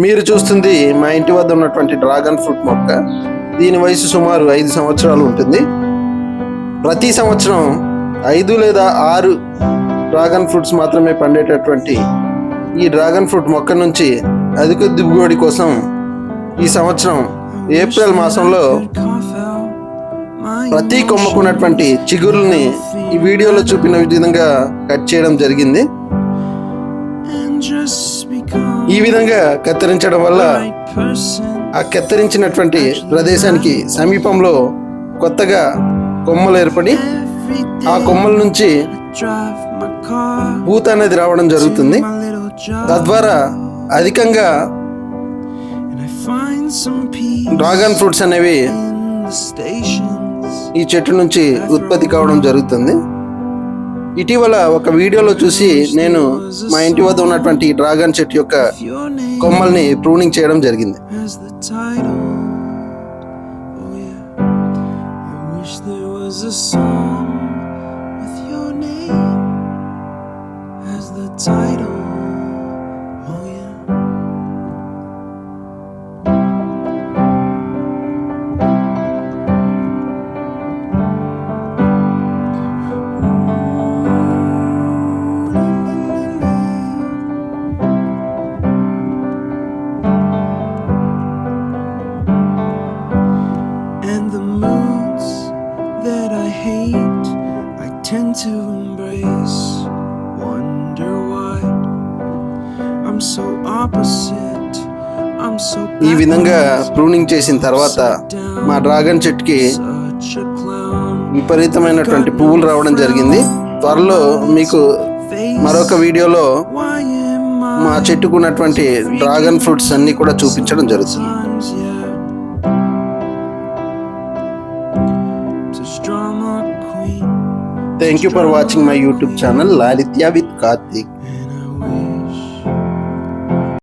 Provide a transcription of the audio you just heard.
మీరు చూస్తుంది మా ఇంటి వద్ద ఉన్నటువంటి డ్రాగన్ ఫ్రూట్ మొక్క. దీని వయసు సుమారు 5 సంవత్సరాలు ఉంటుంది. ప్రతి సంవత్సరం 5 లేదా 6 డ్రాగన్ ఫ్రూట్స్ మాత్రమే పండేటటువంటి ఈ డ్రాగన్ ఫ్రూట్ మొక్క నుంచి అధిక దిగుబడి కోసం ఈ సంవత్సరం ఏప్రిల్ మాసంలో ప్రతి కొమ్మకున్నటువంటి చిగురుల్ని ఈ వీడియోలో చూపిన విధంగా కట్ చేయడం జరిగింది. ఈ విధంగా కత్తిరించడం వల్ల ఆ కత్తిరించినటువంటి ప్రదేశానికి సమీపంలో కొత్తగా కొమ్మలు ఏర్పడి ఆ కొమ్మల నుంచి పూత అనేది రావడం జరుగుతుంది. తద్వారా అధికంగా డ్రాగన్ ఫ్రూట్స్ అనేవి ఈ చెట్టు నుంచి ఉత్పత్తి కావడం జరుగుతుంది. ఇటీవల ఒక వీడియోలో చూసి నేను మా ఇంటి వద్ద ఉన్నటువంటి డ్రాగన్ చెట్టు యొక్క కొమ్మల్ని ప్రూనింగ్ చేయడం జరిగింది. Tend to embrace, wonder why I'm so opposite, I'm so ఈ విధంగా ప్రూనింగ్ చేసిన తర్వాత మా డ్రాగన్ చెట్టుకి విపరీతమైనటువంటి పువ్వులు రావడం జరిగింది. త్వరలో మీకు మరొక వీడియోలో మా చెట్టుకున్నటువంటి డ్రాగన్ ఫ్రూట్స్ అన్ని కూడా చూపించడం జరుగుతుంది. Thank you for watching my YouTube channel Lalitya with Karthik.